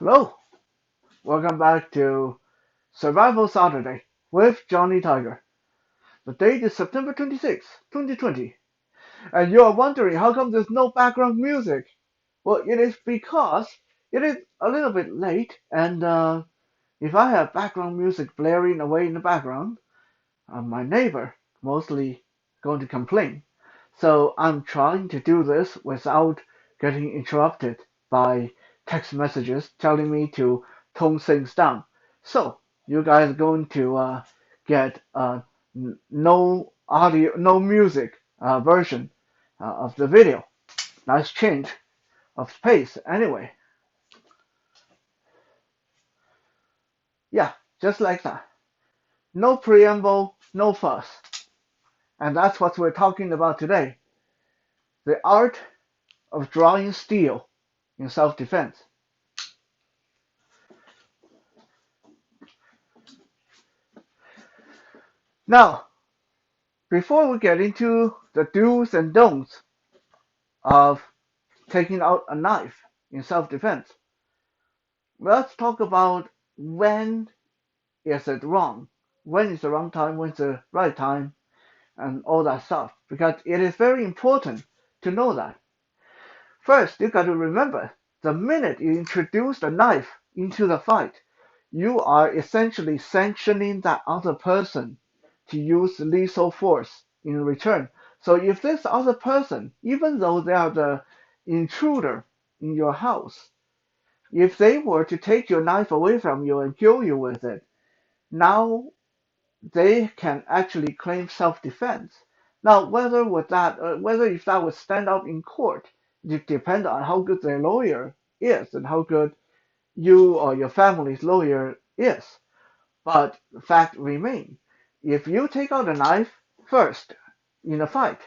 Hello, welcome back to Survival Saturday with Johnny Tiger. The date is September 26, 2020, and you are wondering how come there's no background music? Well, it is because it is a little bit late, and if I have background music blaring away in the background, my neighbor mostly going to complain. So I'm trying to do this without getting interrupted by text messages telling me to tone things down. So you guys are going to get no audio, no music version of the video. Nice change of pace anyway. Yeah, just like that. No preamble, no fuss. And that's what we're talking about today. The art of drawing steel in self-defense. Now, before we get into the do's and don'ts of taking out a knife in self-defense, let's talk about when is it wrong, when is the wrong time, when's the right time, and all that stuff, because it is very important to know that. First, you got to remember, the minute you introduce the knife into the fight, you are essentially sanctioning that other person to use lethal force in return. So if this other person, even though they are the intruder in your house, if they were to take your knife away from you and kill you with it, now they can actually claim self-defense. Now, whether if that would stand up in court, it depends on how good their lawyer is and how good you or your family's lawyer is. But the fact remains, if you take out a knife first in a fight,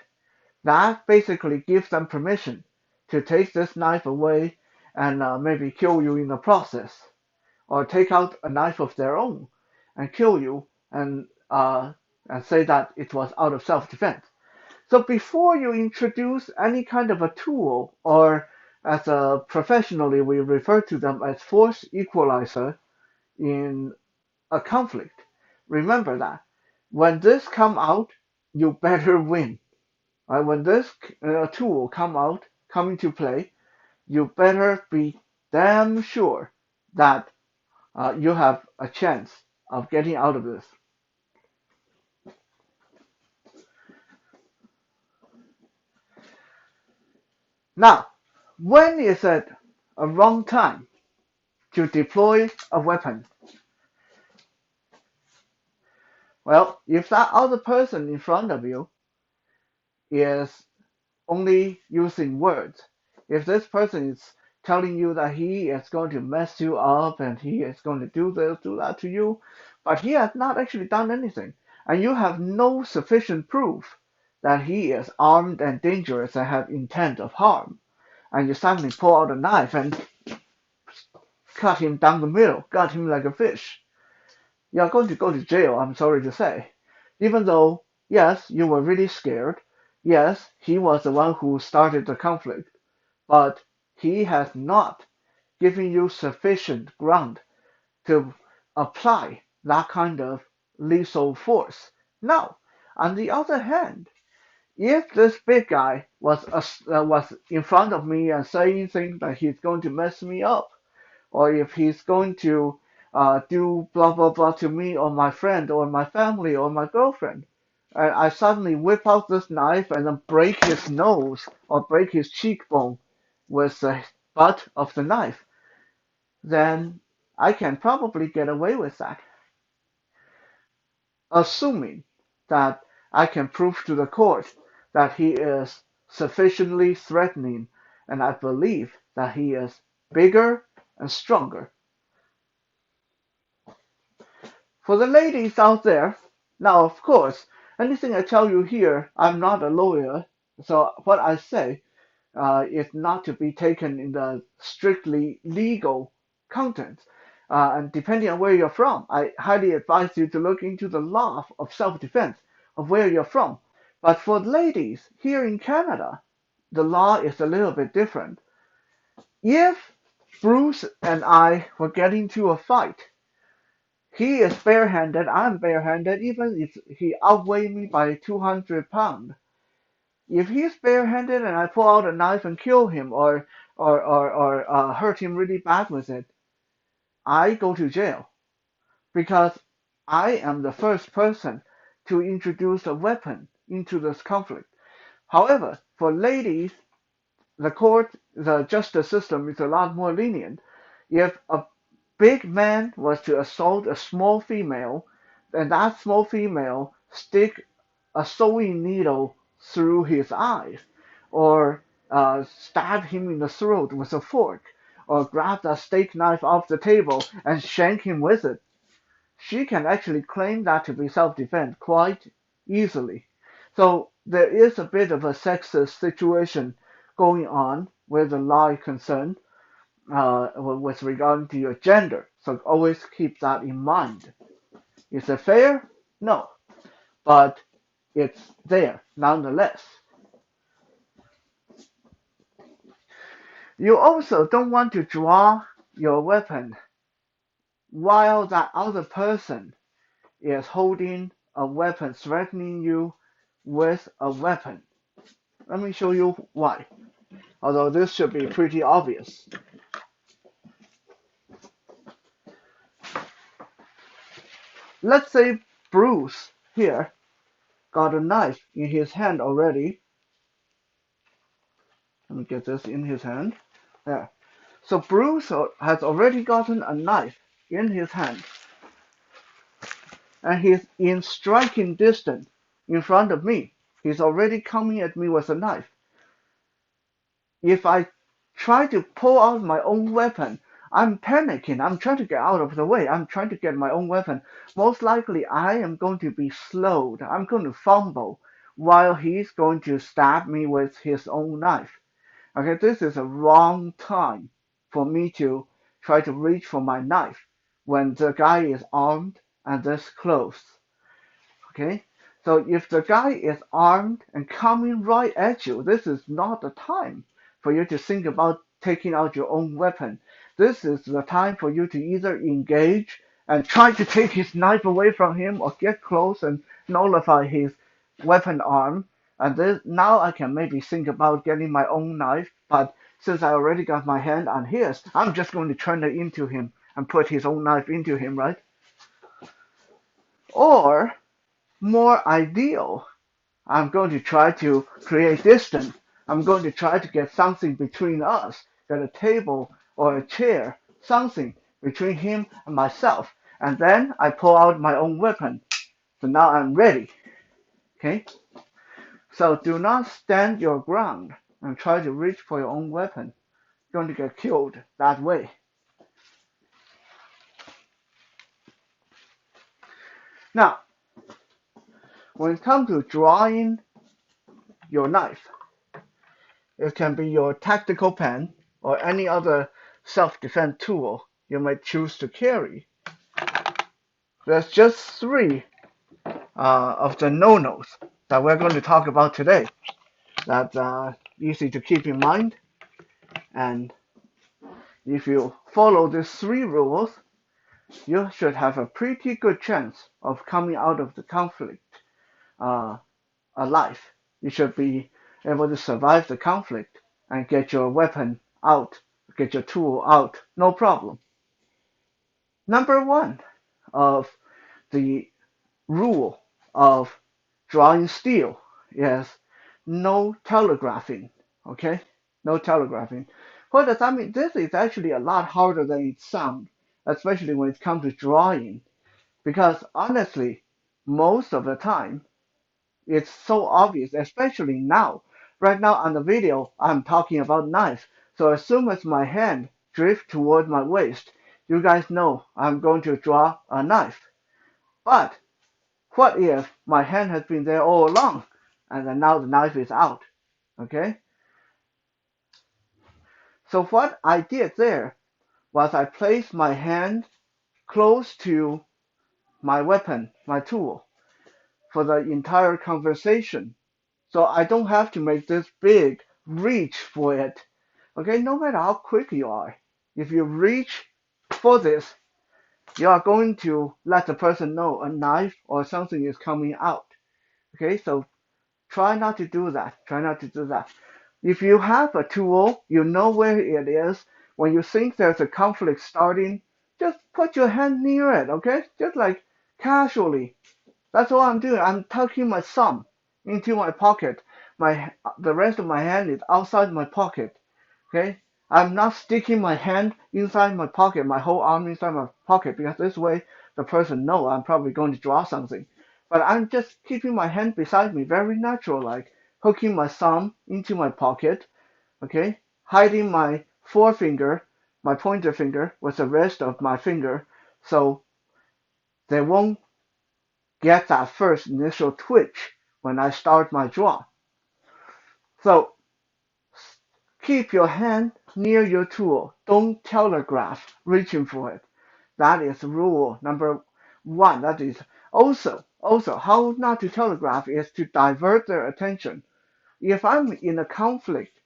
that basically gives them permission to take this knife away and maybe kill you in the process, or take out a knife of their own and kill you and say that it was out of self-defense. So before you introduce any kind of a tool, or as professionally we refer to them as force equalizer in a conflict, remember that when this come out, you better win. Right? When this tool come into play, you better be damn sure that you have a chance of getting out of this. Now, when is it a wrong time to deploy a weapon? Well, if that other person in front of you is only using words, if this person is telling you that he is going to mess you up and he is going to do this, do that to you, but he has not actually done anything, and you have no sufficient proof that he is armed and dangerous and have intent of harm, and you suddenly pull out a knife and cut him down the middle, gut him like a fish, you're going to go to jail, I'm sorry to say. Even though, yes, you were really scared, yes, he was the one who started the conflict, but he has not given you sufficient ground to apply that kind of lethal force. Now, on the other hand, if this big guy was in front of me and saying things that he's going to mess me up, or if he's going to do blah blah blah to me or my friend or my family or my girlfriend, and I suddenly whip out this knife and then break his nose or break his cheekbone with the butt of the knife, then I can probably get away with that, assuming that I can prove to the court that he is sufficiently threatening and I believe that he is bigger and stronger. For the ladies out there, now of course, anything I tell you here, I'm not a lawyer, so what I say is not to be taken in the strictly legal content. And depending on where you're from, I highly advise you to look into the law of self-defense of where you're from. But for ladies here in Canada, the law is a little bit different. If Bruce and I were getting into a fight. He is barehanded, I'm barehanded, even if he outweighed me by 200 pounds. If he's barehanded and I pull out a knife and kill him or hurt him really bad with it, I go to jail because I am the first person to introduce a weapon into this conflict. However, for ladies, the justice system is a lot more lenient. If a big man was to assault a small female, then that small female stick a sewing needle through his eyes, or stab him in the throat with a fork, or grab a steak knife off the table and shank him with it, she can actually claim that to be self-defense quite easily. So there is a bit of a sexist situation going on where the law is concerned with regard to your gender. So always keep that in mind. Is it fair? No, but it's there nonetheless. You also don't want to draw your weapon while that other person is holding a weapon, threatening you with a weapon. Let me show you why. Although this should be pretty obvious. Let's say Bruce here got a knife in his hand already. Let me get this in his hand. There. So Bruce has already gotten a knife in his hand. And he's in striking distance in front of me. He's already coming at me with a knife. If I try to pull out my own weapon, I'm panicking. I'm trying to get out of the way. I'm trying to get my own weapon. Most likely, I am going to be slowed. I'm going to fumble while he's going to stab me with his own knife. Okay, this is a wrong time for me to try to reach for my knife when the guy is armed and this close. Okay, so if the guy is armed and coming right at you, this is not the time for you to think about taking out your own weapon. This is the time for you to either engage and try to take his knife away from him or get close and nullify his weapon arm. And this, now I can maybe think about getting my own knife, but since I already got my hand on his, I'm just going to turn it into him and put his own knife into him, right? Or more ideal, I'm going to try to create distance. I'm going to try to get something between us, get a table or a chair, something between him and myself. And then I pull out my own weapon. So now I'm ready. Okay? So do not stand your ground and try to reach for your own weapon. You're going to get killed that way. Now, when it comes to drawing your knife, it can be your tactical pen or any other self-defense tool you might choose to carry. There's just three of the no-nos that we're going to talk about today that are easy to keep in mind. And if you follow these three rules, you should have a pretty good chance of coming out of the conflict alive. You should be able to survive the conflict and get your weapon out, get your tool out, no problem. Number one of the rule of drawing steel is no telegraphing. Okay? No telegraphing. What does that mean? This is actually a lot harder than it sounds, especially when it comes to drawing. Because honestly, most of the time, it's so obvious, especially now. Right now on the video, I'm talking about knife. So as soon as my hand drifts toward my waist, you guys know I'm going to draw a knife. But what if my hand has been there all along and then now the knife is out? Okay? So what I did there was I placed my hand close to my weapon, my tool, for the entire conversation. So I don't have to make this big reach for it. Okay, no matter how quick you are. If you reach for this, you are going to let the person know a knife or something is coming out. Okay, so try not to do that. Try not to do that. If you have a tool, you know where it is. When you think there's a conflict starting, just put your hand near it, okay? Just like casually. That's all I'm doing. I'm tucking my thumb into my pocket. The rest of my hand is outside my pocket. Okay? I'm not sticking my hand inside my pocket, my whole arm inside my pocket, because this way the person know I'm probably going to draw something. But I'm just keeping my hand beside me, very natural, like hooking my thumb into my pocket, okay? Hiding my forefinger, my pointer finger, with the rest of my finger, so they won't get that first initial twitch when I start my draw. So keep your hand near your tool. Don't telegraph reaching for it. That is rule number one. That is also how not to telegraph is to divert their attention. If I'm in a conflict,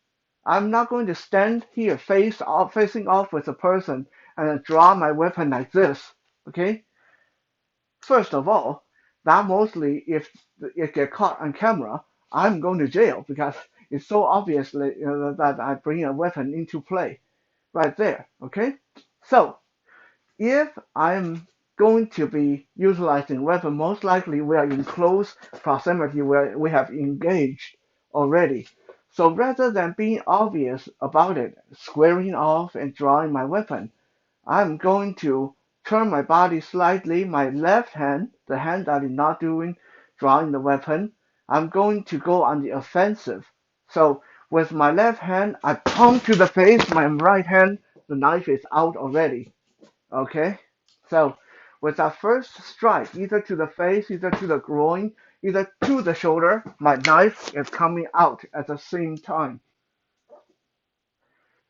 I'm not going to stand here facing off with a person and draw my weapon like this. Okay? First of all, that mostly if it get caught on camera, I'm going to jail because it's so obviously that I bring a weapon into play right there. Okay, so if I'm going to be utilizing weapon, most likely we are in close proximity where we have engaged already. So rather than being obvious about it, squaring off and drawing my weapon, I'm going to turn my body slightly, my left hand, the hand that is not doing drawing the weapon, I'm going to go on the offensive. So with my left hand, I palm to the face, my right hand, the knife is out already. Okay? So with that first strike, either to the face, either to the groin, either to the shoulder, my knife is coming out at the same time.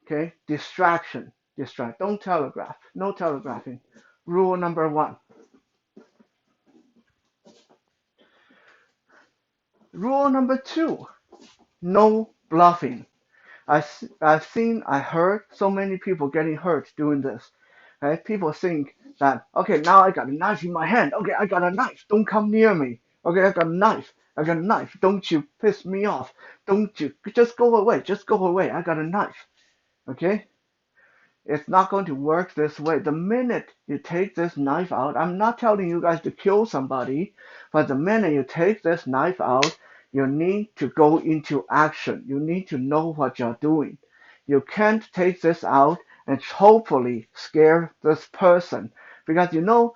Okay, distraction, distract. Don't telegraph. No telegraphing. Rule number one. Rule number two. No bluffing. I heard so many people getting hurt doing this. Okay, people think that okay, now I got a knife in my hand. Okay, I got a knife. Don't come near me. Okay, I got a knife. I got a knife. Don't you piss me off. Don't you just go away. Just go away. I got a knife. Okay, it's not going to work this way. The minute you take this knife out, I'm not telling you guys to kill somebody, but the minute you take this knife out, you need to go into action. You need to know what you're doing. You can't take this out and hopefully scare this person because you know,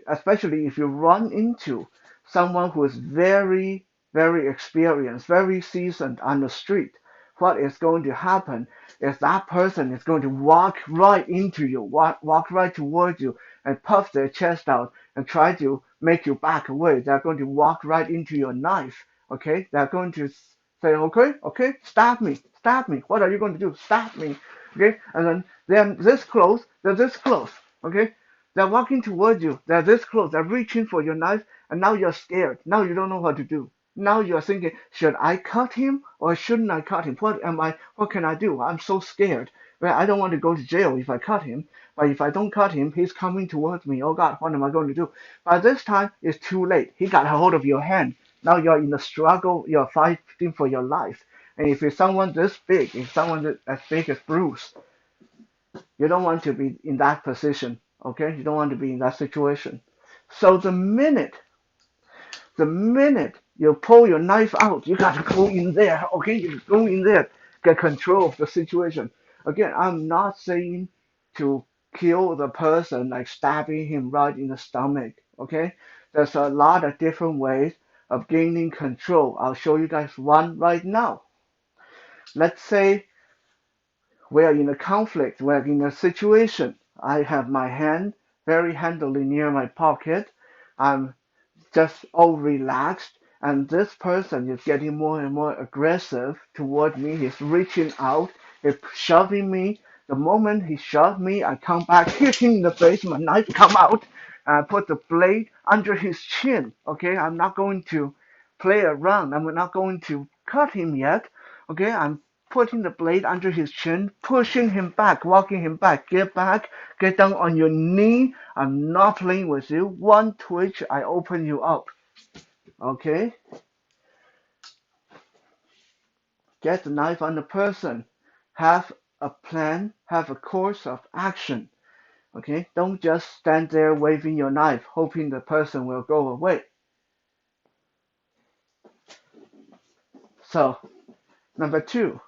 especially if you run into someone who is very, very experienced, very seasoned on the street, what is going to happen is that person is going to walk right into you, walk right towards you, and puff their chest out and try to make you back away. They're going to walk right into your knife. Okay, they're going to say, okay, okay, stab me, stab me. What are you going to do? Stab me. Okay, and then they're this close, they're this close. Okay, they're walking towards you, they're this close, they're reaching for your knife, and now you're scared. Now you don't know what to do. Now you're thinking, should I cut him or shouldn't I cut him? What can I do? I'm so scared. Well, I don't want to go to jail if I cut him, but if I don't cut him, he's coming towards me. Oh God, what am I going to do? By this time, it's too late. He got a hold of your hand. Now you're in a struggle. You're fighting for your life. And if it's someone this big, if someone as big as Bruce, you don't want to be in that position. Okay? You don't want to be in that situation. So the minute you pull your knife out, you gotta go in there, okay? You go in there, get control of the situation. Again, I'm not saying to kill the person, like stabbing him right in the stomach, okay? There's a lot of different ways of gaining control. I'll show you guys one right now. Let's say we're in a conflict, we're in a situation. I have my hand very handily near my pocket. I'm just all relaxed, and this person is getting more and more aggressive toward me. He's reaching out, he's shoving me. The moment he shoved me, I come back, hit him in the face, my knife come out, and I put the blade under his chin. Okay, I'm not going to play around. I'm not going to cut him yet. Okay, I'm putting the blade under his chin, pushing him back, walking him back. Get back, get down on your knee. I'm not playing with you. One twitch, I open you up. Okay? Get the knife on the person. Have a plan, have a course of action. Okay? Don't just stand there waving your knife, hoping the person will go away. So, number 2,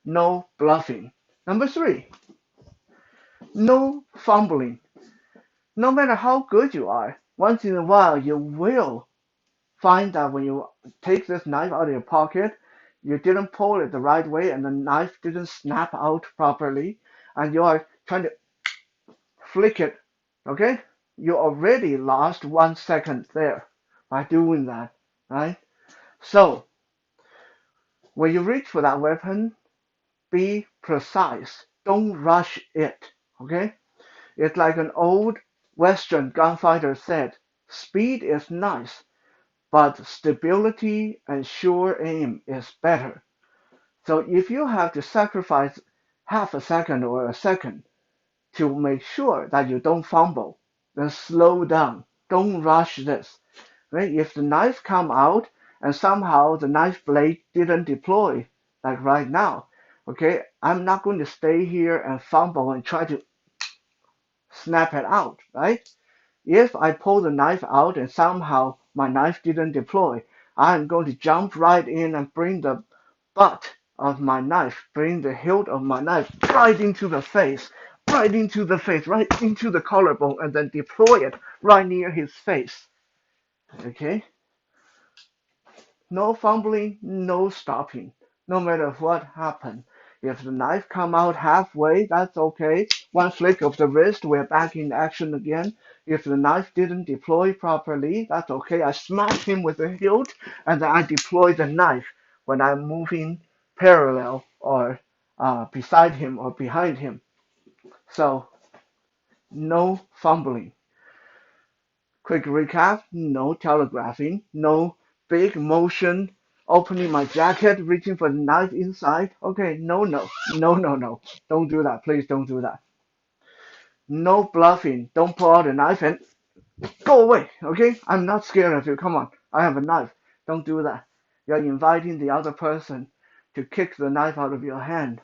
no bluffing. Number 3, no fumbling. No matter how good you are, once in a while you will find that when you take this knife out of your pocket, you didn't pull it the right way and the knife didn't snap out properly, and you are trying to flick it. Okay? You already lost 1 second there by doing that, right? So, when you reach for that weapon, be precise. Don't rush it. Okay? It's like an old Western gunfighter said, speed is nice, but stability and sure aim is better. So if you have to sacrifice half a second or a second to make sure that you don't fumble, then slow down. Don't rush this. Right? If the knife come out and somehow the knife blade didn't deploy, like right now, okay, I'm not going to stay here and fumble and try to snap it out, right? If I pull the knife out and somehow my knife didn't deploy, I'm going to jump right in and bring the butt of my knife, bring the hilt of my knife right into the face, right into the face, right into the collarbone, and then deploy it right near his face. Okay? No fumbling, no stopping, no matter what happened. If the knife come out halfway, that's okay. One flick of the wrist, we're back in action again. If the knife didn't deploy properly, that's okay. I smash him with the hilt, and then I deploy the knife when I'm moving parallel or beside him or behind him. So, no fumbling. Quick recap, no telegraphing, no big motion, opening my jacket, reaching for the knife inside. Okay, no. Don't do that. Please don't do that. No bluffing. Don't pull out a knife and go away. Okay? I'm not scared of you. Come on. I have a knife. Don't do that. You're inviting the other person to kick the knife out of your hand.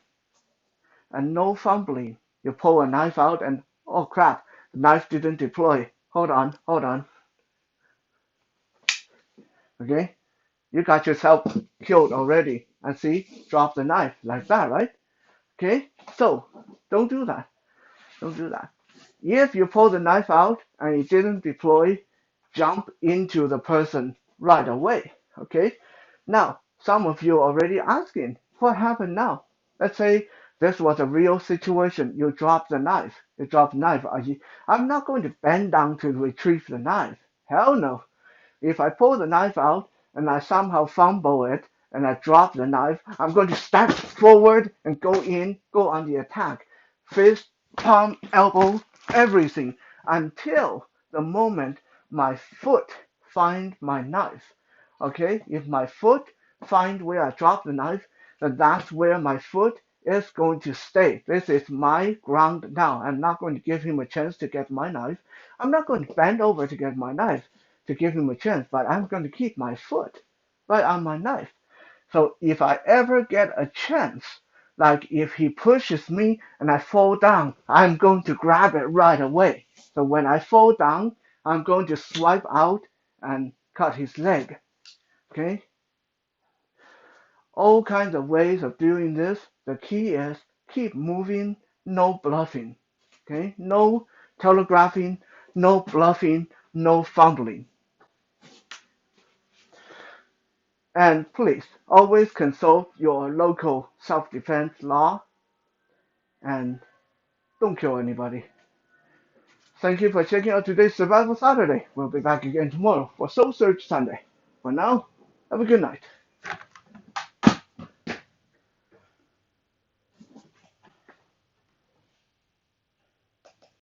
And no fumbling. You pull a knife out and, oh crap, the knife didn't deploy. Hold on. Okay? You got yourself killed already. And see, drop the knife like that, right? Okay? So, don't do that. Don't do that. If you pull the knife out and it didn't deploy, jump into the person right away. Okay? Now, some of you are already asking, what happened now? Let's say this was a real situation. You drop the knife. You drop the knife. I'm not going to bend down to retrieve the knife. Hell no. If I pull the knife out and I somehow fumble it and I drop the knife, I'm going to step forward and go on the attack. Fist, palm, elbow, everything until the moment my foot find my knife. Okay, if my foot find where I drop the knife, then that's where my foot is going to stay. This is my ground now. I'm not going to give him a chance to get my knife. I'm not going to bend over to get my knife to give him a chance, but I'm going to keep my foot right on my knife. So if I ever get a chance, like if he pushes me and I fall down, I'm going to grab it right away. So when I fall down, I'm going to swipe out and cut his leg. Okay? All kinds of ways of doing this. The key is keep moving, no bluffing. Okay? No telegraphing, no bluffing, no fumbling. And please always consult your local self-defense law and don't kill anybody. Thank you for checking out today's Survival Saturday. We'll be back again tomorrow for Soul Search Sunday. For now, have a good night.